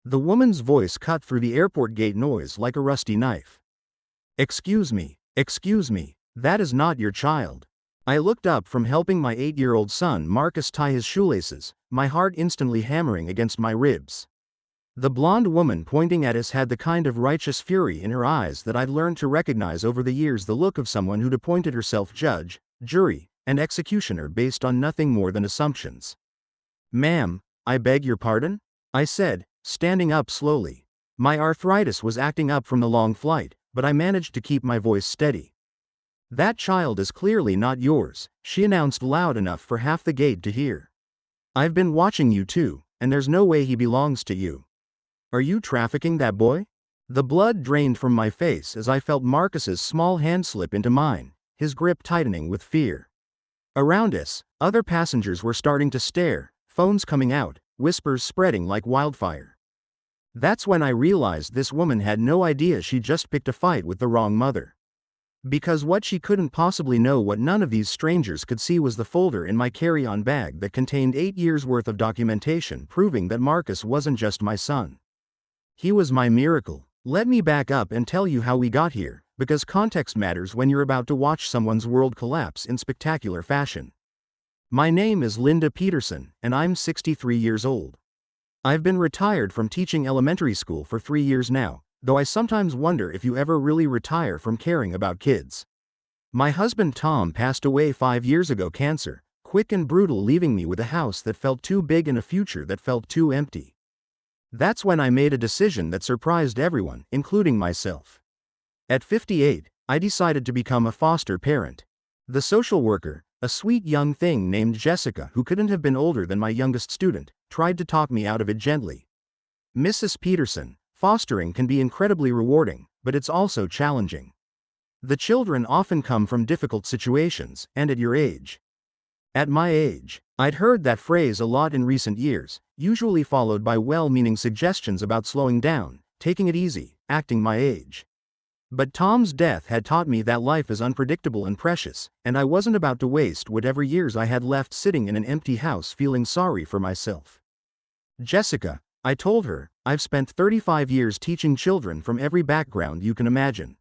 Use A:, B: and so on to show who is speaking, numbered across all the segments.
A: The woman's voice cut through the airport gate noise like a rusty knife. Excuse me, that is not your child. I looked up from helping my 8-year-old son Marcus tie his shoelaces, my heart instantly hammering against my ribs. The blonde woman pointing at us had the kind of righteous fury in her eyes that I'd learned to recognize over the years, the look of someone who'd appointed herself judge, jury, and executioner based on nothing more than assumptions. "Ma'am, I beg your pardon?" I said, standing up slowly. My arthritis was acting up from the long flight, but I managed to keep my voice steady. "That child is clearly not yours," she announced loud enough for half the gate to hear. "I've been watching you too, and there's no way he belongs to you. Are you trafficking that boy?" The blood drained from my face as I felt Marcus's small hand slip into mine, his grip tightening with fear. Around us, other passengers were starting to stare, phones coming out, whispers spreading like wildfire. That's when I realized this woman had no idea she just picked a fight with the wrong mother. Because what she couldn't possibly know, what none of these strangers could see, was the folder in my carry-on bag that contained 8 years' worth of documentation proving that Marcus wasn't just my son. He was my miracle. Let me back up and tell you how we got here, because context matters when you're about to watch someone's world collapse in spectacular fashion. My name is Linda Peterson, and I'm 63 years old. I've been retired from teaching elementary school for 3 years now, though I sometimes wonder if you ever really retire from caring about kids. My husband Tom passed away 5 years ago, cancer, quick and brutal, leaving me with a house that felt too big and a future that felt too empty. That's when I made a decision that surprised everyone, including myself. At 58, I decided to become a foster parent. The social worker, a sweet young thing named Jessica who couldn't have been older than my youngest student, tried to talk me out of it gently. "Mrs. Peterson, fostering can be incredibly rewarding, but it's also challenging. The children often come from difficult situations, and at your age." At my age, I'd heard that phrase a lot in recent years, usually followed by well-meaning suggestions about slowing down, taking it easy, acting my age. But Tom's death had taught me that life is unpredictable and precious, and I wasn't about to waste whatever years I had left sitting in an empty house feeling sorry for myself. "Jessica," I told her, "I've spent 35 years teaching children from every background you can imagine.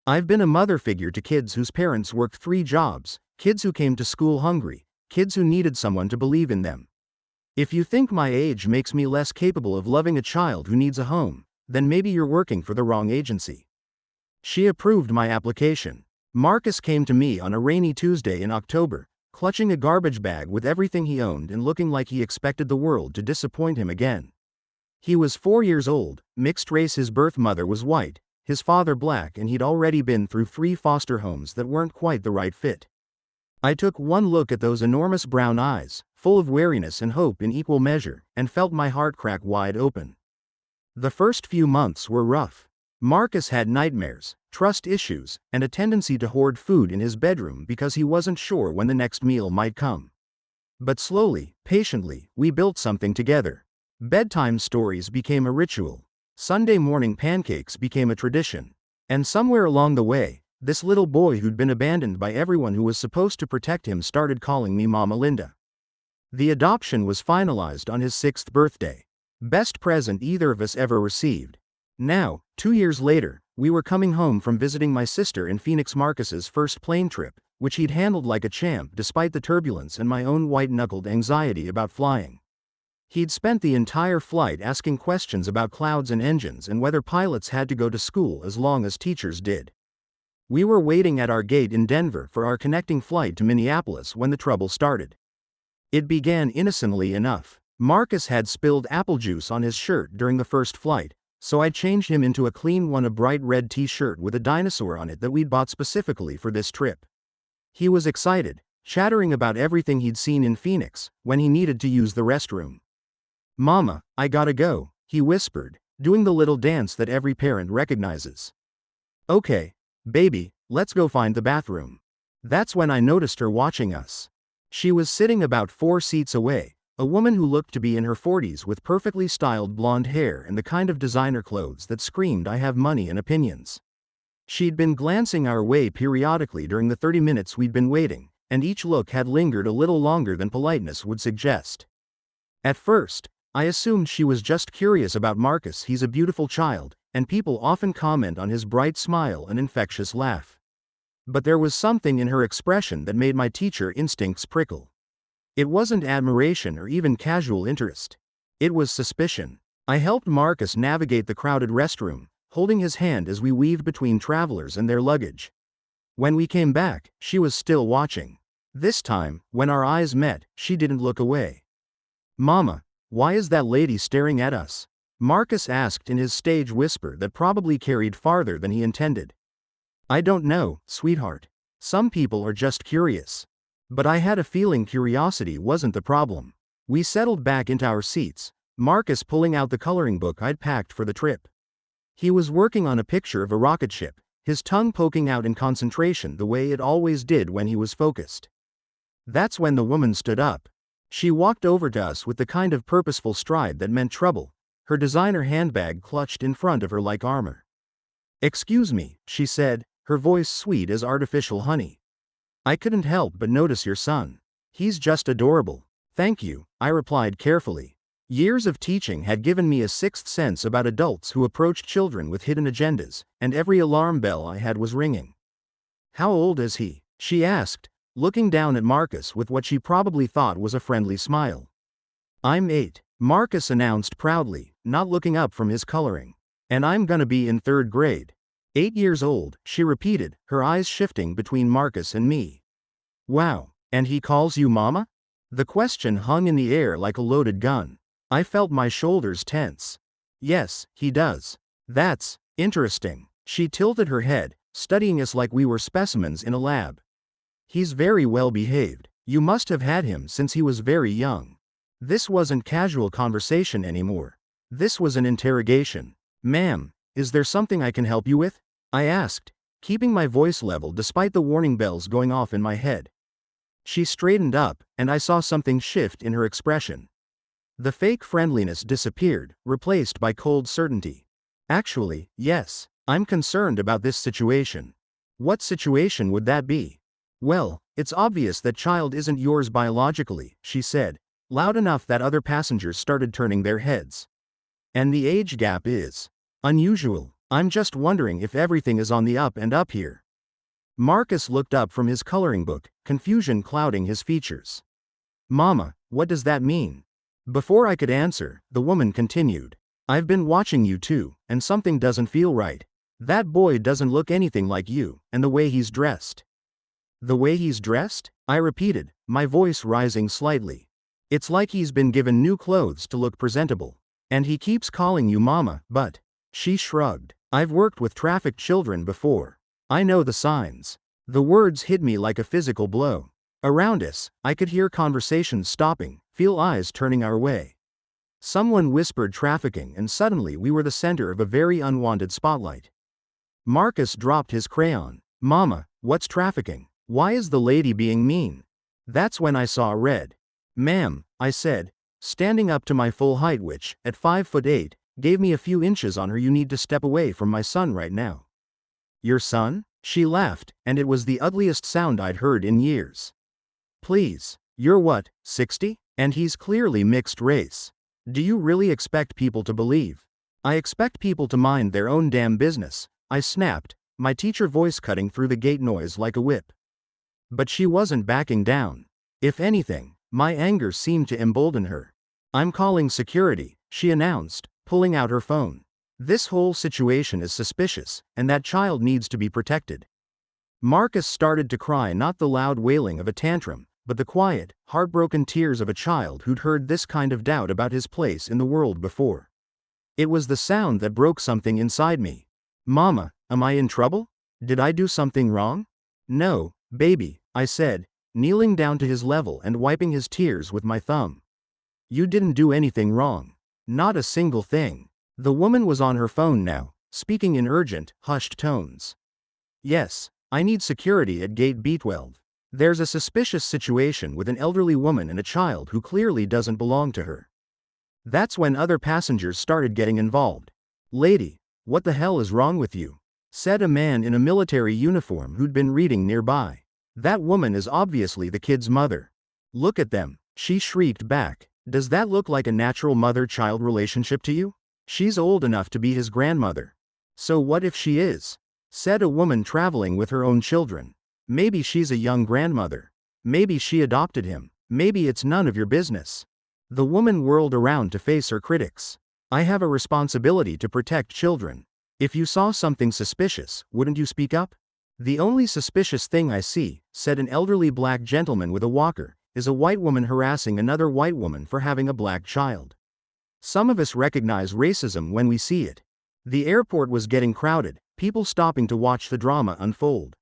A: I've been a mother figure to kids whose parents worked 3 jobs, kids who came to school hungry, kids who needed someone to believe in them. If you think my age makes me less capable of loving a child who needs a home, then maybe you're working for the wrong agency." She approved my application. Marcus came to me on a rainy Tuesday in October, clutching a garbage bag with everything he owned and looking like he expected the world to disappoint him again. He was 4 years old, mixed race. His birth mother was white, his father black, and he'd already been through 3 foster homes that weren't quite the right fit. I took one look at those enormous brown eyes, full of wariness and hope in equal measure, and felt my heart crack wide open. The first few months were rough. Marcus had nightmares, trust issues, and a tendency to hoard food in his bedroom because he wasn't sure when the next meal might come. But slowly, patiently, we built something together. Bedtime stories became a ritual. Sunday morning pancakes became a tradition. And somewhere along the way, this little boy who'd been abandoned by everyone who was supposed to protect him started calling me Mama Linda. The adoption was finalized on his 6th birthday. Best present either of us ever received. Now, 2 years later, we were coming home from visiting my sister in Phoenix. Marcus's first plane trip, which he'd handled like a champ despite the turbulence and my own white-knuckled anxiety about flying. He'd spent the entire flight asking questions about clouds and engines and whether pilots had to go to school as long as teachers did. We were waiting at our gate in Denver for our connecting flight to Minneapolis when the trouble started. It began innocently enough. Marcus had spilled apple juice on his shirt during the first flight, so I changed him into a clean one, a bright red t-shirt with a dinosaur on it that we'd bought specifically for this trip. He was excited, chattering about everything he'd seen in Phoenix, when he needed to use the restroom. "Mama, I gotta go," he whispered, doing the little dance that every parent recognizes. "Okay, baby, let's go find the bathroom." That's when I noticed her watching us. She was sitting about 4 seats away, a woman who looked to be in her 40s with perfectly styled blonde hair and the kind of designer clothes that screamed, "I have money and opinions." She'd been glancing our way periodically during the 30 minutes we'd been waiting, and each look had lingered a little longer than politeness would suggest. At first, I assumed she was just curious about Marcus. He's a beautiful child, and people often comment on his bright smile and infectious laugh. But there was something in her expression that made my teacher instincts prickle. It wasn't admiration or even casual interest. It was suspicion. I helped Marcus navigate the crowded restroom, holding his hand as we weaved between travelers and their luggage. When we came back, she was still watching. This time, when our eyes met, she didn't look away. "Mama, why is that lady staring at us?" Marcus asked in his stage whisper that probably carried farther than he intended. "I don't know, sweetheart. Some people are just curious." But I had a feeling curiosity wasn't the problem. We settled back into our seats, Marcus pulling out the coloring book I'd packed for the trip. He was working on a picture of a rocket ship, his tongue poking out in concentration the way it always did when he was focused. That's when the woman stood up. She walked over to us with the kind of purposeful stride that meant trouble, her designer handbag clutched in front of her like armor. "Excuse me," she said, her voice sweet as artificial honey. "I couldn't help but notice your son. He's just adorable." "Thank you," I replied carefully. Years of teaching had given me a sixth sense about adults who approached children with hidden agendas, and every alarm bell I had was ringing. "How old is he?" she asked, looking down at Marcus with what she probably thought was a friendly smile. "I'm 8, Marcus announced proudly, not looking up from his coloring. "And I'm gonna be in 3rd grade. 8 years old," she repeated, her eyes shifting between Marcus and me. "Wow, and he calls you mama?" The question hung in the air like a loaded gun. I felt my shoulders tense. "Yes, he does." "That's interesting." She tilted her head, studying us like we were specimens in a lab. "He's very well behaved. You must have had him since he was very young." This wasn't casual conversation anymore. This was an interrogation. "Ma'am, is there something I can help you with?" I asked, keeping my voice level despite the warning bells going off in my head. She straightened up, and I saw something shift in her expression. The fake friendliness disappeared, replaced by cold certainty. "Actually, yes. I'm concerned about this situation." "What situation would that be?" "Well, it's obvious that child isn't yours biologically," she said, loud enough that other passengers started turning their heads. "And the age gap is unusual. I'm just wondering if everything is on the up and up here." Marcus looked up from his coloring book, confusion clouding his features. "Mama, what does that mean?" Before I could answer, the woman continued. "I've been watching you too, and something doesn't feel right. That boy doesn't look anything like you, and the way he's dressed." "The way he's dressed?" I repeated, my voice rising slightly. "It's like he's been given new clothes to look presentable. And he keeps calling you mama, but..." She shrugged. "I've worked with trafficked children before. I know the signs." The words hit me like a physical blow. Around us, I could hear conversations stopping, feel eyes turning our way. Someone whispered trafficking, and suddenly we were the center of a very unwanted spotlight. Marcus dropped his crayon. "Mama, what's trafficking? Why is the lady being mean?" That's when I saw red. "Ma'am," I said, standing up to my full height, which, at 5'8", gave me a few inches on her. "You need to step away from my son right now." "Your son?" She laughed, and it was the ugliest sound I'd heard in years. "Please, you're what, 60? And he's clearly mixed race. Do you really expect people to believe?" "I expect people to mind their own damn business," I snapped, my teacher voice cutting through the gate noise like a whip. But she wasn't backing down. If anything, my anger seemed to embolden her. "I'm calling security," she announced, pulling out her phone. "This whole situation is suspicious, and that child needs to be protected." Marcus started to cry, not the loud wailing of a tantrum, but the quiet, heartbroken tears of a child who'd heard this kind of doubt about his place in the world before. It was the sound that broke something inside me. "Mama, am I in trouble? Did I do something wrong?" "No, baby," I said, kneeling down to his level and wiping his tears with my thumb. "You didn't do anything wrong. Not a single thing." The woman was on her phone now, speaking in urgent, hushed tones. "Yes, I need security at gate B12. There's a suspicious situation with an elderly woman and a child who clearly doesn't belong to her." That's when other passengers started getting involved. "Lady, what the hell is wrong with you?" said a man in a military uniform who'd been reading nearby. "That woman is obviously the kid's mother." "Look at them," she shrieked back. Does that look like a natural mother-child relationship to you? She's old enough to be his grandmother. So what if she is? Said a woman traveling with her own children. Maybe she's a young grandmother. Maybe she adopted him. Maybe it's none of your business. The woman whirled around to face her critics. I have a responsibility to protect children. If you saw something suspicious, wouldn't you speak up? The only suspicious thing I see, said an elderly black gentleman with a walker, is a white woman harassing another white woman for having a black child. Some of us recognize racism when we see it. The airport was getting crowded, people stopping to watch the drama unfold.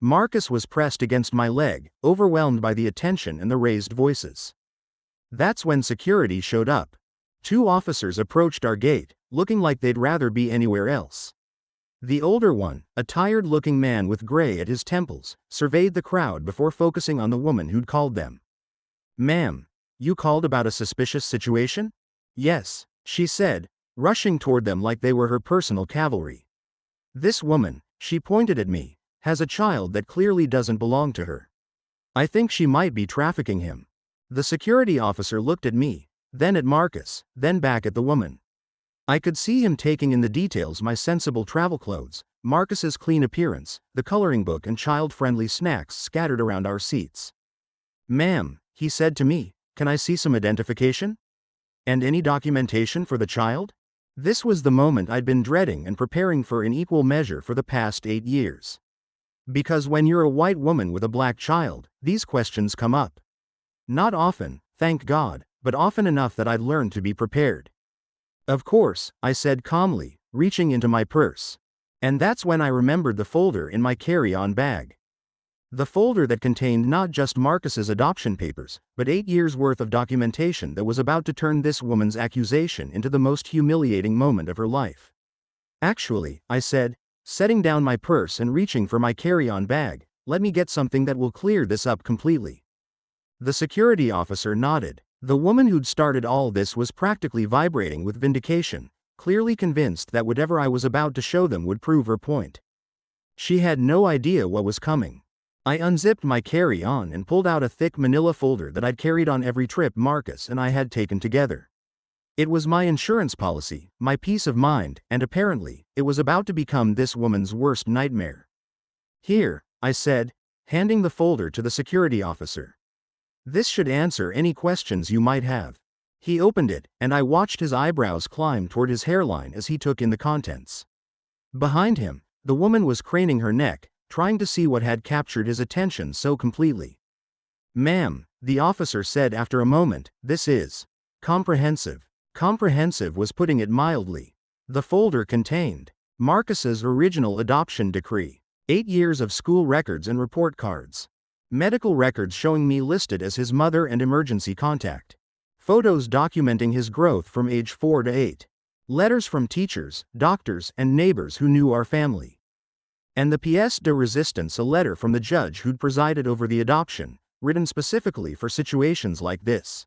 A: Marcus was pressed against my leg, overwhelmed by the attention and the raised voices. That's when security showed up. 2 officers approached our gate, looking like they'd rather be anywhere else. The older one, a tired-looking man with gray at his temples, surveyed the crowd before focusing on the woman who'd called them. "Ma'am, you called about a suspicious situation?" "Yes," she said, rushing toward them like they were her personal cavalry. "This woman," she pointed at me, "has a child that clearly doesn't belong to her. I think she might be trafficking him." The security officer looked at me, then at Marcus, then back at the woman. I could see him taking in the details: my sensible travel clothes, Marcus's clean appearance, the coloring book and child-friendly snacks scattered around our seats. "Ma'am," he said to me, "can I see some identification? And any documentation for the child?" This was the moment I'd been dreading and preparing for in equal measure for the past 8 years. Because when you're a white woman with a black child, these questions come up. Not often, thank God, but often enough that I'd learned to be prepared. "Of course," I said calmly, reaching into my purse. And that's when I remembered the folder in my carry-on bag. The folder that contained not just Marcus's adoption papers, but 8 years' worth of documentation that was about to turn this woman's accusation into the most humiliating moment of her life. "Actually," I said, setting down my purse and reaching for my carry-on bag, "let me get something that will clear this up completely." The security officer nodded. The woman who'd started all this was practically vibrating with vindication, clearly convinced that whatever I was about to show them would prove her point. She had no idea what was coming. I unzipped my carry-on and pulled out a thick manila folder that I'd carried on every trip Marcus and I had taken together. It was my insurance policy, my peace of mind, and apparently, it was about to become this woman's worst nightmare. "Here," I said, handing the folder to the security officer. "This should answer any questions you might have." He opened it, and I watched his eyebrows climb toward his hairline as he took in the contents. Behind him, the woman was craning her neck, trying to see what had captured his attention so completely. "Ma'am," the officer said after a moment, "this is comprehensive." Comprehensive was putting it mildly. The folder contained Marcus's original adoption decree, 8 years of school records and report cards, medical records showing me listed as his mother and emergency contact, photos documenting his growth from age 4 to 8, letters from teachers, doctors, and neighbors who knew our family, and the pièce de résistance, a letter from the judge who'd presided over the adoption, written specifically for situations like this.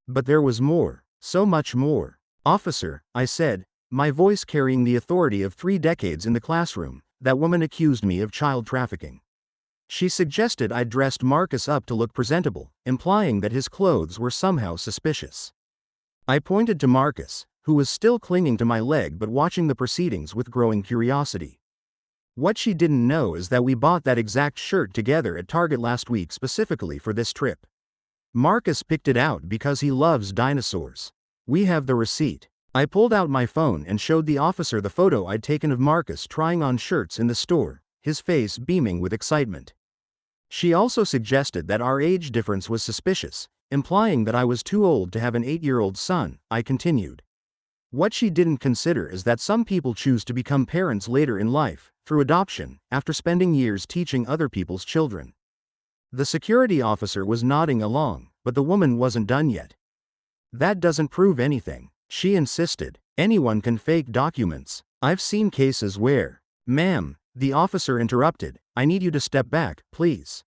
A: But there was more, so much more. "Officer," I said, my voice carrying the authority of 3 decades in the classroom, "that woman accused me of child trafficking. She suggested I'd dressed Marcus up to look presentable, implying that his clothes were somehow suspicious." I pointed to Marcus, who was still clinging to my leg but watching the proceedings with growing curiosity. "What she didn't know is that we bought that exact shirt together at Target last week specifically for this trip. Marcus picked it out because he loves dinosaurs. We have the receipt." I pulled out my phone and showed the officer the photo I'd taken of Marcus trying on shirts in the store, his face beaming with excitement. She also suggested that our age difference was suspicious, implying that I was too old to have an 8-year-old son, I continued. "What she didn't consider is that some people choose to become parents later in life, through adoption, after spending years teaching other people's children." The security officer was nodding along, but the woman wasn't done yet. "That doesn't prove anything," she insisted. "Anyone can fake documents. I've seen cases where—" "Ma'am," the officer interrupted, "I need you to step back, please."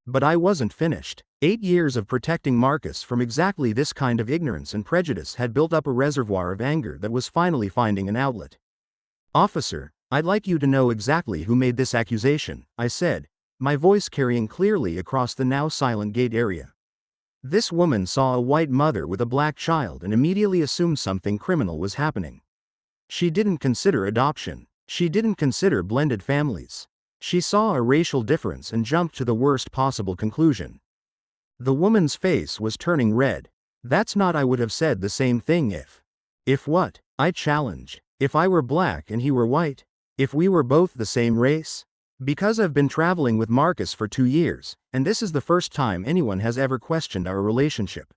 A: But I wasn't finished. 8 years of protecting Marcus from exactly this kind of ignorance and prejudice had built up a reservoir of anger that was finally finding an outlet. "Officer, I'd like you to know exactly who made this accusation," I said, my voice carrying clearly across the now silent gate area. This woman saw a white mother with a black child and immediately assumed something criminal was happening. She didn't consider adoption. She didn't consider blended families. She saw a racial difference and jumped to the worst possible conclusion. The woman's face was turning red. That's not. I would have said the same thing if. If what? I challenged. If I were black and he were white? If we were both the same race? Because I've been traveling with Marcus for 2 years, and this is the first time anyone has ever questioned our relationship.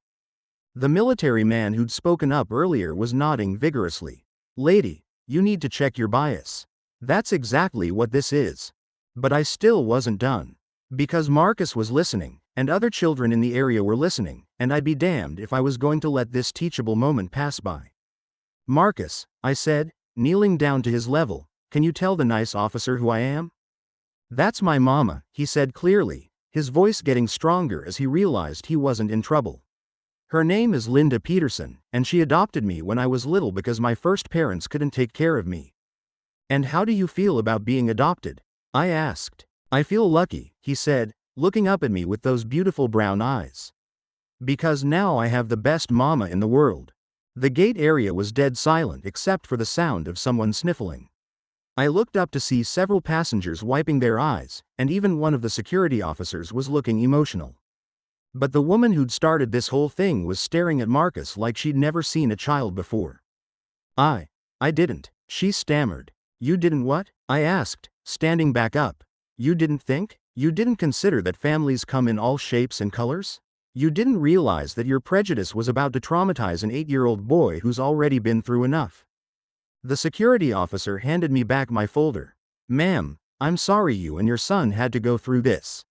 A: The military man who'd spoken up earlier was nodding vigorously. Lady, you need to check your bias. That's exactly what this is. But I still wasn't done. Because Marcus was listening, and other children in the area were listening, and I'd be damned if I was going to let this teachable moment pass by. Marcus, I said, kneeling down to his level, can you tell the nice officer who I am? That's my mama, he said clearly, his voice getting stronger as he realized he wasn't in trouble. Her name is Linda Peterson, and she adopted me when I was little because my first parents couldn't take care of me. And how do you feel about being adopted? I asked. I feel lucky, he said, looking up at me with those beautiful brown eyes. Because now I have the best mama in the world. The gate area was dead silent except for the sound of someone sniffling. I looked up to see several passengers wiping their eyes, and even one of the security officers was looking emotional. But the woman who'd started this whole thing was staring at Marcus like she'd never seen a child before. I didn't, she stammered. You didn't what? I asked, standing back up. You didn't think? You didn't consider that families come in all shapes and colors? You didn't realize that your prejudice was about to traumatize an 8-year-old boy who's already been through enough. The security officer handed me back my folder. Ma'am, I'm sorry you and your son had to go through this.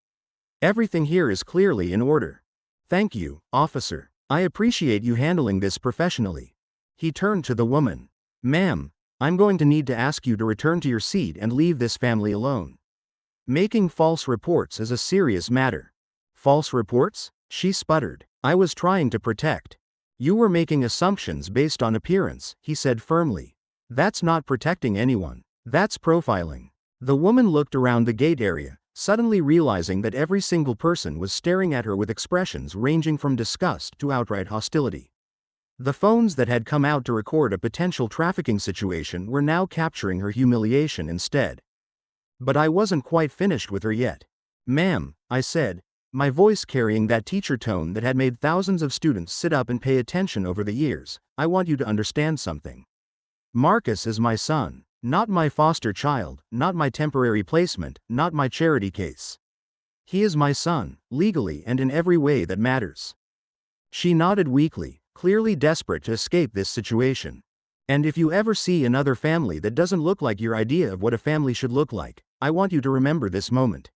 A: Everything here is clearly in order. Thank you, officer. I appreciate you handling this professionally. He turned to the woman. Ma'am, I'm going to need to ask you to return to your seat and leave this family alone. Making false reports is a serious matter. False reports? She sputtered. I was trying to protect. You were making assumptions based on appearance, he said firmly. That's not protecting anyone. That's profiling. The woman looked around the gate area, suddenly realizing that every single person was staring at her with expressions ranging from disgust to outright hostility. The phones that had come out to record a potential trafficking situation were now capturing her humiliation instead. But I wasn't quite finished with her yet. Ma'am, I said, my voice carrying that teacher tone that had made thousands of students sit up and pay attention over the years, I want you to understand something. Marcus is my son, not my foster child, not my temporary placement, not my charity case. He is my son, legally and in every way that matters. She nodded weakly, clearly desperate to escape this situation. And if you ever see another family that doesn't look like your idea of what a family should look like, I want you to remember this moment.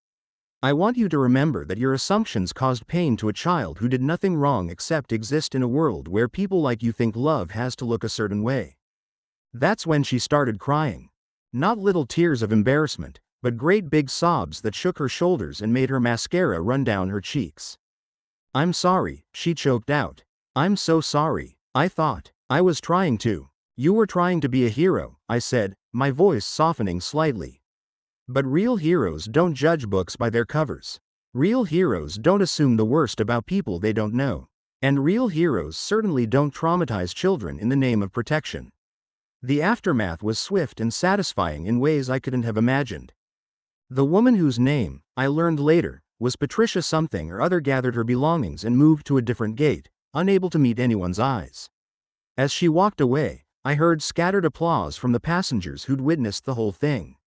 A: I want you to remember that your assumptions caused pain to a child who did nothing wrong except exist in a world where people like you think love has to look a certain way. That's when she started crying. Not little tears of embarrassment, but great big sobs that shook her shoulders and made her mascara run down her cheeks. I'm sorry, she choked out. I'm so sorry. I thought I was trying to. You were trying to be a hero, I said, my voice softening slightly. But real heroes don't judge books by their covers. Real heroes don't assume the worst about people they don't know. And real heroes certainly don't traumatize children in the name of protection. The aftermath was swift and satisfying in ways I couldn't have imagined. The woman whose name, I learned later, was Patricia something or other gathered her belongings and moved to a different gate, unable to meet anyone's eyes. As she walked away, I heard scattered applause from the passengers who'd witnessed the whole thing.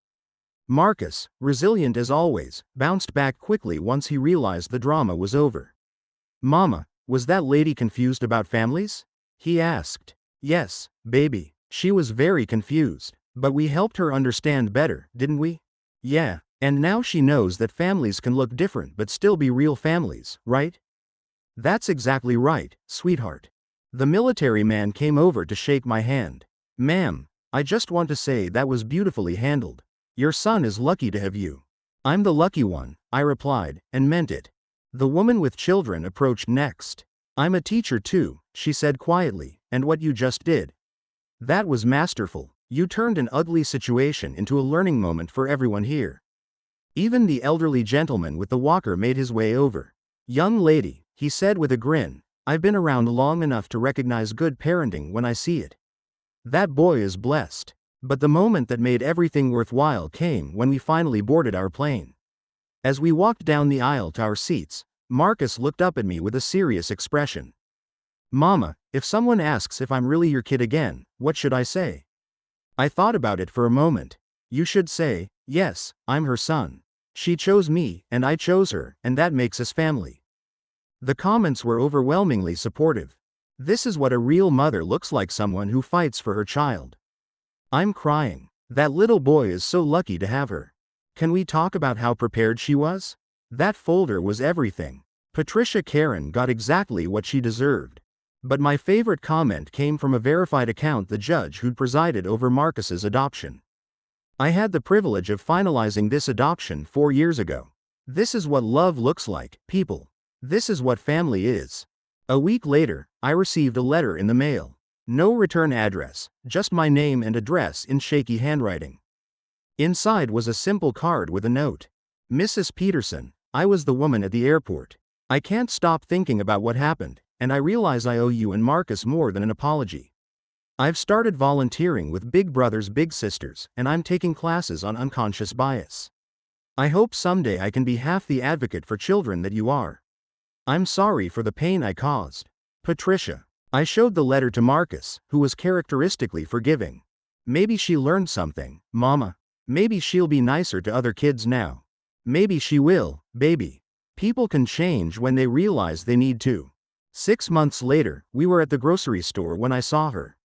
A: Marcus, resilient as always, bounced back quickly once he realized the drama was over. Mama, was that lady confused about families? He asked. Yes, baby. She was very confused, but we helped her understand better, didn't we? Yeah, and now she knows that families can look different but still be real families, right? That's exactly right, sweetheart. The military man came over to shake my hand. Ma'am, I just want to say that was beautifully handled. Your son is lucky to have you. I'm the lucky one, I replied, and meant it. The woman with children approached next. I'm a teacher too, she said quietly, and what you just did. That was masterful. You turned an ugly situation into a learning moment for everyone here. Even the elderly gentleman with the walker made his way over. Young lady, he said with a grin. "I've been around long enough to recognize good parenting when I see it. That boy is blessed." But the moment that made everything worthwhile came when we finally boarded our plane. As we walked down the aisle to our seats, Marcus looked up at me with a serious expression. "Mama, if someone asks if I'm really your kid again, what should I say?" I thought about it for a moment. "You should say, yes, I'm her son. She chose me, and I chose her, and that makes us family." The comments were overwhelmingly supportive. This is what a real mother looks like, someone who fights for her child. I'm crying. That little boy is so lucky to have her. Can we talk about how prepared she was? That folder was everything. Patricia Karen got exactly what she deserved. But my favorite comment came from a verified account, the judge who'd presided over Marcus's adoption. "I had the privilege of finalizing this adoption 4 years ago. This is what love looks like, people. This is what family is." A week later, I received a letter in the mail. No return address, just my name and address in shaky handwriting. Inside was a simple card with a note. "Mrs. Peterson, I was the woman at the airport. I can't stop thinking about what happened, and I realize I owe you and Marcus more than an apology. I've started volunteering with Big Brothers Big Sisters, and I'm taking classes on unconscious bias. I hope someday I can be half the advocate for children that you are. I'm sorry for the pain I caused. Patricia." I showed the letter to Marcus, who was characteristically forgiving. "Maybe she learned something, Mama. Maybe she'll be nicer to other kids now. Maybe she will, baby. People can change when they realize they need to." 6 months later, we were at the grocery store when I saw her.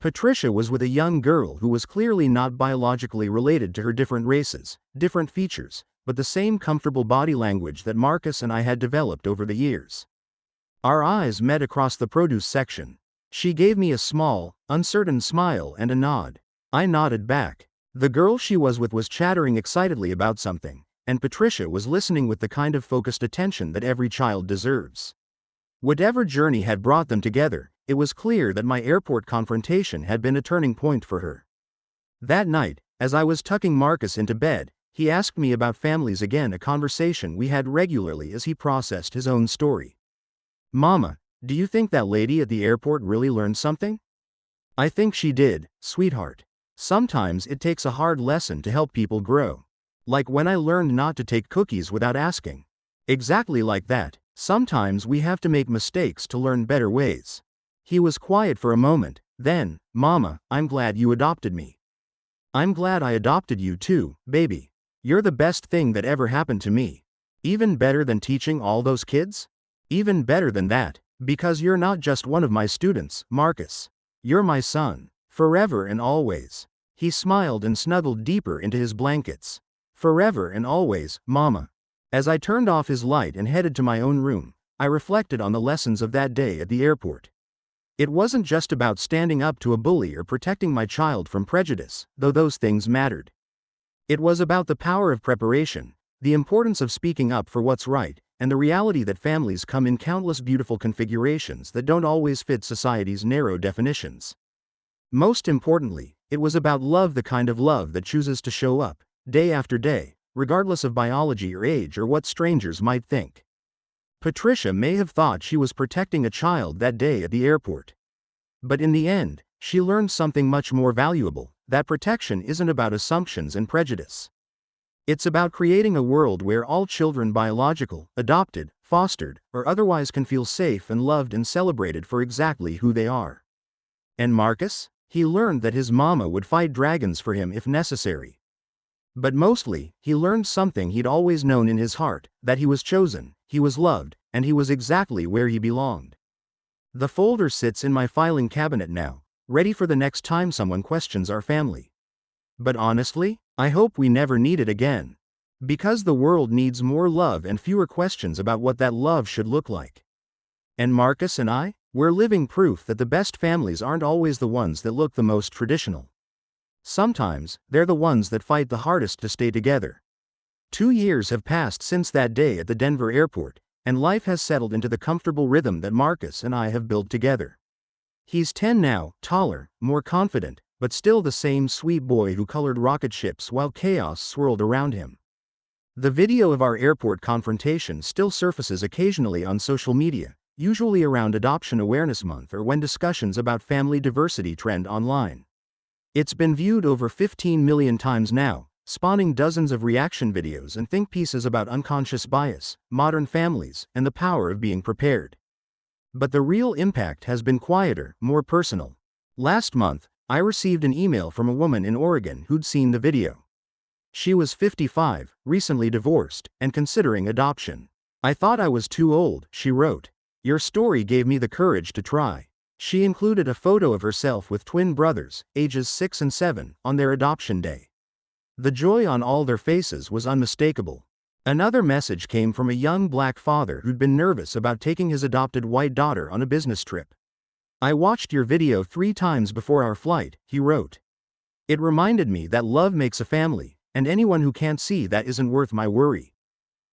A: Patricia was with a young girl who was clearly not biologically related to her, different races, different features, but the same comfortable body language that Marcus and I had developed over the years. Our eyes met across the produce section. She gave me a small, uncertain smile and a nod. I nodded back. The girl she was with was chattering excitedly about something, and Patricia was listening with the kind of focused attention that every child deserves. Whatever journey had brought them together, it was clear that my airport confrontation had been a turning point for her. That night, as I was tucking Marcus into bed, he asked me about families again, a conversation we had regularly as he processed his own story. "Mama, do you think that lady at the airport really learned something?" "I think she did, sweetheart. Sometimes it takes a hard lesson to help people grow. Like when I learned not to take cookies without asking. Exactly like that. Sometimes we have to make mistakes to learn better ways." He was quiet for a moment, then, "Mama, I'm glad you adopted me." "I'm glad I adopted you too, baby. You're the best thing that ever happened to me. Even better than teaching all those kids? Even better than that, because you're not just one of my students, Marcus. You're my son, forever and always." He smiled and snuggled deeper into his blankets. "Forever and always, Mama." As I turned off his light and headed to my own room, I reflected on the lessons of that day at the airport. It wasn't just about standing up to a bully or protecting my child from prejudice, though those things mattered. It was about the power of preparation, the importance of speaking up for what's right, and the reality that families come in countless beautiful configurations that don't always fit society's narrow definitions. Most importantly, it was about love, the kind of love that chooses to show up, day after day, regardless of biology or age or what strangers might think. Patricia may have thought she was protecting a child that day at the airport. But in the end, she learned something much more valuable, that protection isn't about assumptions and prejudice. It's about creating a world where all children, biological, adopted, fostered, or otherwise, can feel safe and loved and celebrated for exactly who they are. And Marcus? He learned that his mama would fight dragons for him if necessary. But mostly, he learned something he'd always known in his heart, that he was chosen, he was loved, and he was exactly where he belonged. The folder sits in my filing cabinet now, ready for the next time someone questions our family. But honestly, I hope we never need it again. Because the world needs more love and fewer questions about what that love should look like. And Marcus and I, we're living proof that the best families aren't always the ones that look the most traditional. Sometimes, they're the ones that fight the hardest to stay together. 2 years have passed since that day at the Denver airport, and life has settled into the comfortable rhythm that Marcus and I have built together. He's 10 now, taller, more confident, but still the same sweet boy who colored rocket ships while chaos swirled around him. The video of our airport confrontation still surfaces occasionally on social media, usually around Adoption Awareness Month or when discussions about family diversity trend online. It's been viewed over 15 million times now, spawning dozens of reaction videos and think pieces about unconscious bias, modern families, and the power of being prepared. But the real impact has been quieter, more personal. Last month, I received an email from a woman in Oregon who'd seen the video. She was 55, recently divorced, and considering adoption. "I thought I was too old," she wrote. "Your story gave me the courage to try." She included a photo of herself with twin brothers, ages 6 and 7, on their adoption day. The joy on all their faces was unmistakable. Another message came from a young black father who'd been nervous about taking his adopted white daughter on a business trip. "I watched your video 3 times before our flight," he wrote. "It reminded me that love makes a family, and anyone who can't see that isn't worth my worry."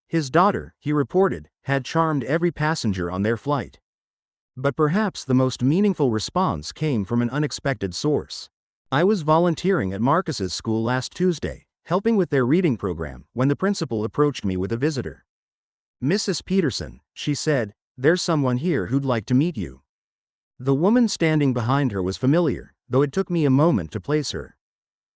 A: His daughter, he reported, had charmed every passenger on their flight. But perhaps the most meaningful response came from an unexpected source. "I was volunteering at Marcus's school last Tuesday, helping with their reading program, when the principal approached me with a visitor. 'Mrs. Peterson,' she said, 'there's someone here who'd like to meet you.' The woman standing behind her was familiar, though it took me a moment to place her.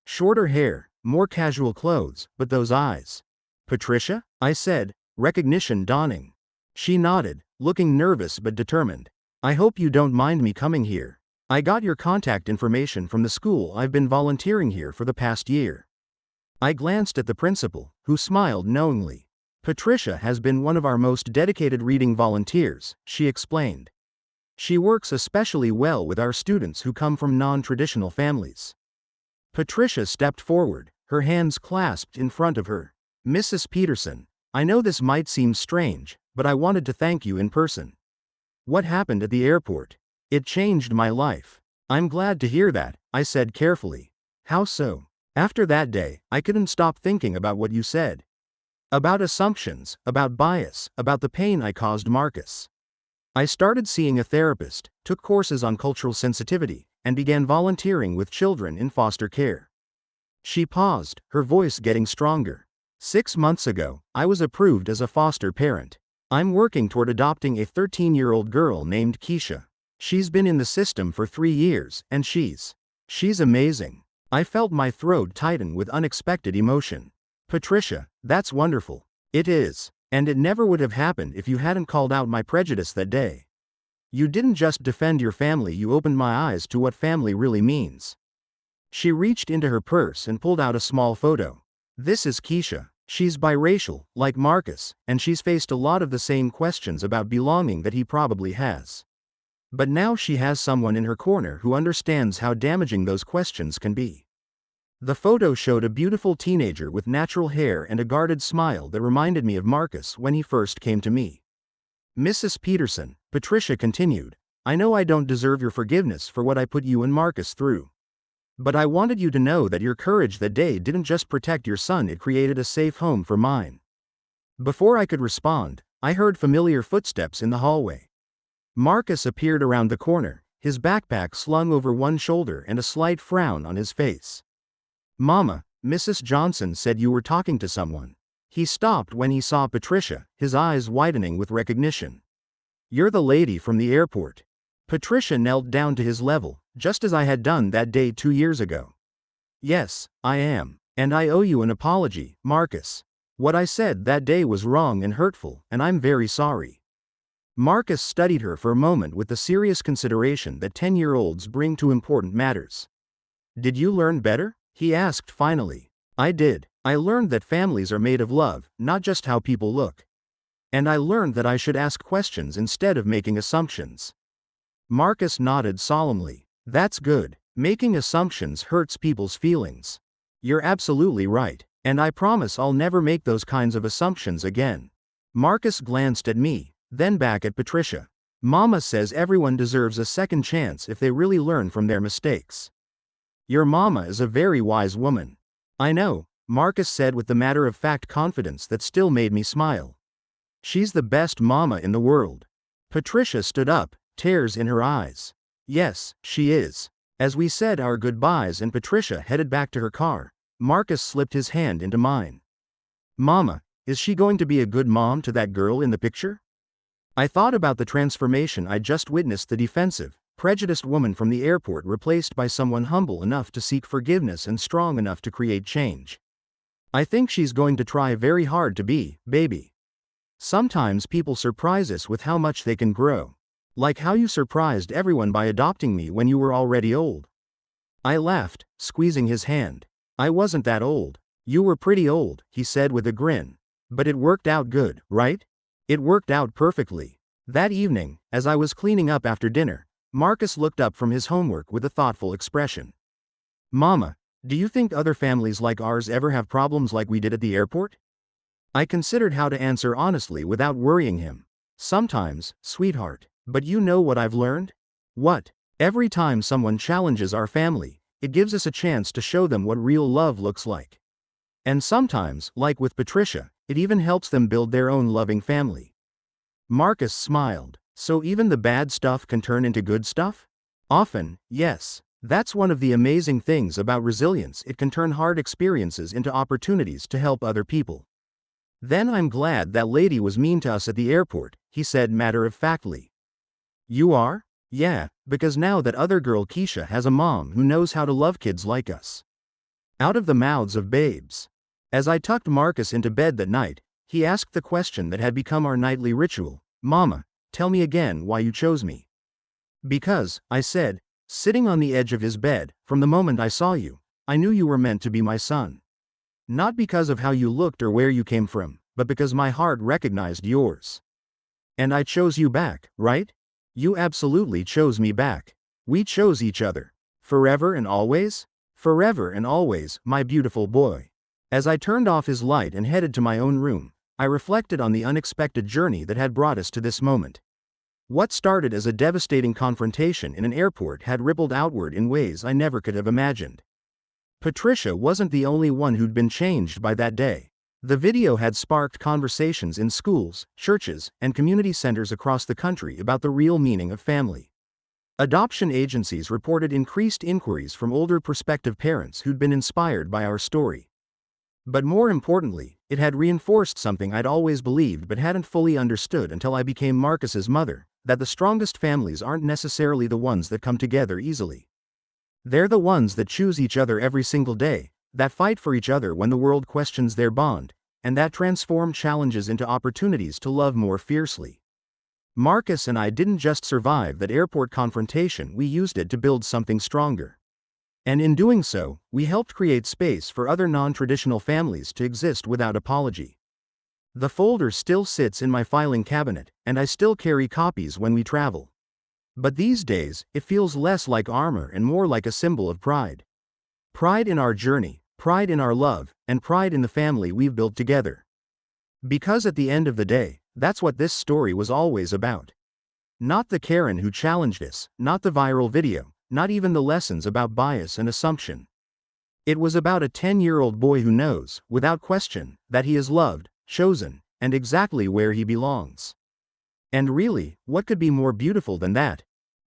A: Shorter hair, more casual clothes, but those eyes. 'Patricia?' I said, recognition dawning. She nodded, looking nervous but determined. 'I hope you don't mind me coming here. I got your contact information from the school. I've been volunteering here for the past year.' I glanced at the principal, who smiled knowingly. 'Patricia has been one of our most dedicated reading volunteers,' she explained. 'She works especially well with our students who come from non-traditional families.' Patricia stepped forward, her hands clasped in front of her. 'Mrs. Peterson, I know this might seem strange, but I wanted to thank you in person. What happened at the airport? It changed my life.' 'I'm glad to hear that,' I said carefully. 'How so?' 'After that day, I couldn't stop thinking about what you said. About assumptions, about bias, about the pain I caused Marcus. I started seeing a therapist, took courses on cultural sensitivity, and began volunteering with children in foster care.' She paused, her voice getting stronger. 6 months ago, I was approved as a foster parent. I'm working toward adopting a 13-year-old girl named Keisha. She's been in the system for 3 years, and she's amazing." I felt my throat tighten with unexpected emotion. "Patricia, that's wonderful." "It is. And it never would have happened if you hadn't called out my prejudice that day. You didn't just defend your family, you opened my eyes to what family really means." She reached into her purse and pulled out a small photo. "This is Keisha. She's biracial, like Marcus, and she's faced a lot of the same questions about belonging that he probably has. But now she has someone in her corner who understands how damaging those questions can be." The photo showed a beautiful teenager with natural hair and a guarded smile that reminded me of Marcus when he first came to me. "Mrs. Peterson," Patricia continued, "I know I don't deserve your forgiveness for what I put you and Marcus through. But I wanted you to know that your courage that day didn't just protect your son, it created a safe home for mine." Before I could respond, I heard familiar footsteps in the hallway. Marcus appeared around the corner, his backpack slung over one shoulder and a slight frown on his face. "Mama, Mrs. Johnson said you were talking to someone." He stopped when he saw Patricia, his eyes widening with recognition. "You're the lady from the airport." Patricia knelt down to his level, just as I had done that day 2 years ago. "Yes, I am. And I owe you an apology, Marcus. What I said that day was wrong and hurtful, and I'm very sorry." Marcus studied her for a moment with the serious consideration that 10-year-olds bring to important matters. "Did you learn better?" he asked finally. "I did. I learned that families are made of love, not just how people look. And I learned that I should ask questions instead of making assumptions." Marcus nodded solemnly. "That's good. Making assumptions hurts people's feelings. You're absolutely right, and I promise I'll never make those kinds of assumptions again." Marcus glanced at me, then back at Patricia. "Mama says everyone deserves a second chance if they really learn from their mistakes. Your mama is a very wise woman." "I know," Marcus said with the matter-of-fact confidence that still made me smile. "She's the best mama in the world." Patricia stood up, tears in her eyes. "Yes, she is." As we said our goodbyes and Patricia headed back to her car, Marcus slipped his hand into mine. "Mama, Is she going to be a good mom to that girl in the picture? I thought about the transformation I just witnessed, the defensive, prejudiced woman from the airport replaced by someone humble enough to seek forgiveness and strong enough to create change. I think she's going to try very hard to be, baby. Sometimes people surprise us with how much they can grow. Like how you surprised everyone by adopting me when you were already old. I laughed, squeezing his hand. I wasn't that old. You were pretty old, he said with a grin. But it worked out good, right? It worked out perfectly. That evening, as I was cleaning up after dinner, Marcus looked up from his homework with a thoughtful expression. Mama, do you think other families like ours ever have problems like we did at the airport? I considered how to answer honestly without worrying him. Sometimes, sweetheart, but you know what I've learned? What? Every time someone challenges our family, it gives us a chance to show them what real love looks like. And sometimes, like with Patricia, it even helps them build their own loving family. Marcus smiled. So even the bad stuff can turn into good stuff? Often, yes. That's one of the amazing things about resilience. It can turn hard experiences into opportunities to help other people. Then I'm glad that lady was mean to us at the airport, he said matter-of-factly. You are? Yeah, because now that other girl Keisha has a mom who knows how to love kids like us. Out of the mouths of babes. As I tucked Marcus into bed that night, he asked the question that had become our nightly ritual. Mama, tell me again why you chose me. Because, I said, sitting on the edge of his bed, from the moment I saw you, I knew you were meant to be my son. Not because of how you looked or where you came from, but because my heart recognized yours. And I chose you back, right? You absolutely chose me back. We chose each other. Forever and always? Forever and always, my beautiful boy. As I turned off his light and headed to my own room, I reflected on the unexpected journey that had brought us to this moment. What started as a devastating confrontation in an airport had rippled outward in ways I never could have imagined. Patricia wasn't the only one who'd been changed by that day. The video had sparked conversations in schools, churches, and community centers across the country about the real meaning of family. Adoption agencies reported increased inquiries from older prospective parents who'd been inspired by our story. But more importantly, it had reinforced something I'd always believed but hadn't fully understood until I became Marcus's mother, that the strongest families aren't necessarily the ones that come together easily. They're the ones that choose each other every single day, that fight for each other when the world questions their bond, and that transform challenges into opportunities to love more fiercely. Marcus and I didn't just survive that airport confrontation, we used it to build something stronger. And in doing so, we helped create space for other non-traditional families to exist without apology. The folder still sits in my filing cabinet, and I still carry copies when we travel. But these days, it feels less like armor and more like a symbol of pride. Pride in our journey, pride in our love, and pride in the family we've built together. Because at the end of the day, that's what this story was always about. Not the Karen who challenged us, not the viral video, not even the lessons about bias and assumption. It was about a 10-year-old boy who knows, without question, that he is loved, chosen, and exactly where he belongs. And really, what could be more beautiful than that?